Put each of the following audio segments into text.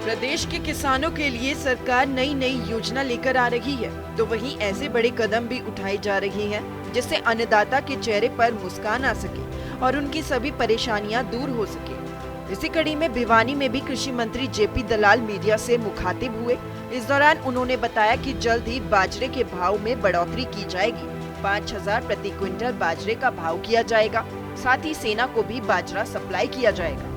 प्रदेश के किसानों के लिए सरकार नई नई योजना लेकर आ रही है, तो वहीं ऐसे बड़े कदम भी उठाए जा रहे हैं जिससे अन्नदाता के चेहरे पर मुस्कान आ सके और उनकी सभी परेशानियां दूर हो सके। इसी कड़ी में भिवानी में भी कृषि मंत्री जेपी दलाल मीडिया से मुखातिब हुए। इस दौरान उन्होंने बताया कि जल्द ही बाजरे के भाव में बढ़ोतरी की जाएगी। 5,000 प्रति क्विंटल बाजरे का भाव किया जाएगा। साथ ही सेना को भी बाजरा सप्लाई किया जाएगा।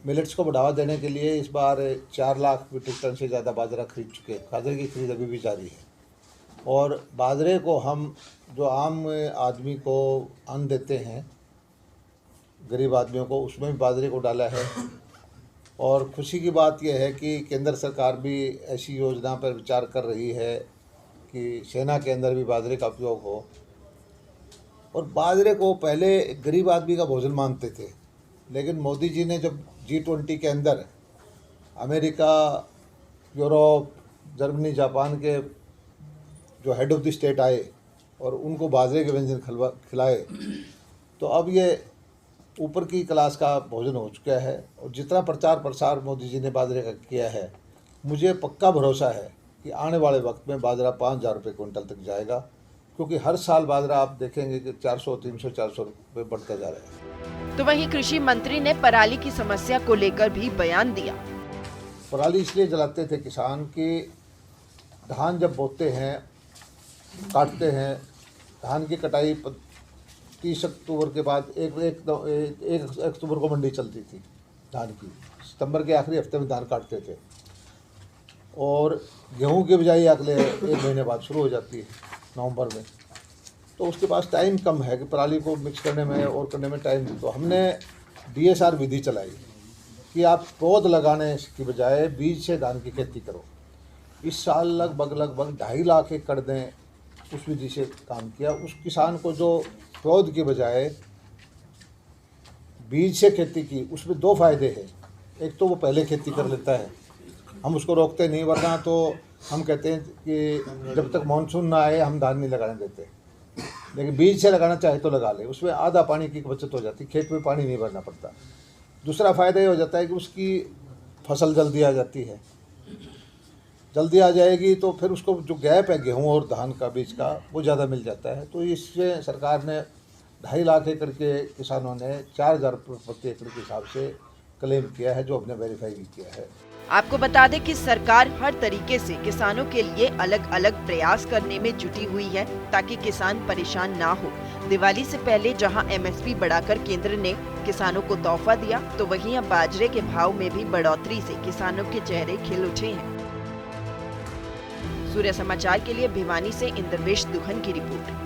मिलेट्स को बढ़ावा देने के लिए इस बार 4 लाख मीट्रिक टन से ज़्यादा बाजरा खरीद चुके हैं। बाजरे की खरीद अभी भी जारी है और बाजरे को हम जो आम आदमी को अन्न देते हैं, गरीब आदमियों को, उसमें भी बाजरे को डाला है। और खुशी की बात यह है कि केंद्र सरकार भी ऐसी योजना पर विचार कर रही है कि सेना के अंदर भी बाजरे का उपयोग हो। और बाजरे को पहले गरीब आदमी का भोजन मानते थे, लेकिन मोदी जी ने जब G20 के अंदर अमेरिका, यूरोप, जर्मनी, जापान के जो हेड ऑफ द स्टेट आए और उनको बाजरे के व्यंजन खिलाए, तो अब ये ऊपर की क्लास का भोजन हो चुका है। और जितना प्रचार प्रसार मोदी जी ने बाजरे का किया है, मुझे पक्का भरोसा है कि आने वाले वक्त में बाजरा 5,000 रुपये क्विंटल तक जाएगा, क्योंकि हर साल बाजरा आप देखेंगे कि 400, 300, 400 रुपये बढ़ता जा रहा है। तो वहीं कृषि मंत्री ने पराली की समस्या को लेकर भी बयान दिया। पराली इसलिए जलाते थे किसान कि धान जब बोते हैं, काटते हैं, धान की कटाई 30 अक्टूबर के बाद एक अक्टूबर को मंडी चलती थी धान की। सितंबर के आखिरी हफ्ते में धान काटते थे और गेहूं की बिजाई अगले 1 महीने बाद शुरू हो जाती है, नवंबर में। तो उसके पास टाइम कम है कि पराली को मिक्स करने में और करने में टाइम। तो हमने DSR विधि चलाई कि आप पौध लगाने की बजाय बीज से धान की खेती करो। इस साल लगभग 2.5 लाख एकड़ ने उस विधि से काम किया। उस किसान को जो पौध की बजाय बीज से खेती की, उसमें 2 फायदे हैं। एक तो वो पहले खेती कर लेता है, हम उसको रोकते नहीं, वरना तो हम कहते हैं कि जब तक मानसून ना आए हम धान नहीं लगाने देते। लेकिन बीज से लगाना चाहे तो लगा ले, उसमें आधा पानी की बचत हो जाती, खेत में पानी नहीं भरना पड़ता। दूसरा फ़ायदा ये हो जाता है कि उसकी फसल जल्दी आ जाती है। जल्दी आ जाएगी तो फिर उसको जो गैप है गेहूं और धान का बीज का, वो ज़्यादा मिल जाता है। तो इससे सरकार ने 2.5 लाख एकड़ के किसानों ने 4,000 रुपये प्रति एकड़ के हिसाब से क्लेम किया है, जो हमने वेरीफाई भी किया है। आपको बता दें कि सरकार हर तरीके से किसानों के लिए अलग अलग प्रयास करने में जुटी हुई है ताकि किसान परेशान ना हो। दिवाली से पहले जहां MSP बढ़ाकर केंद्र ने किसानों को तोहफा दिया, तो वहीं अब बाजरे के भाव में भी बढ़ोतरी से किसानों के चेहरे खिल उठे हैं। सूर्य समाचार के लिए भिवानी से इंद्रवेश दुहन की रिपोर्ट।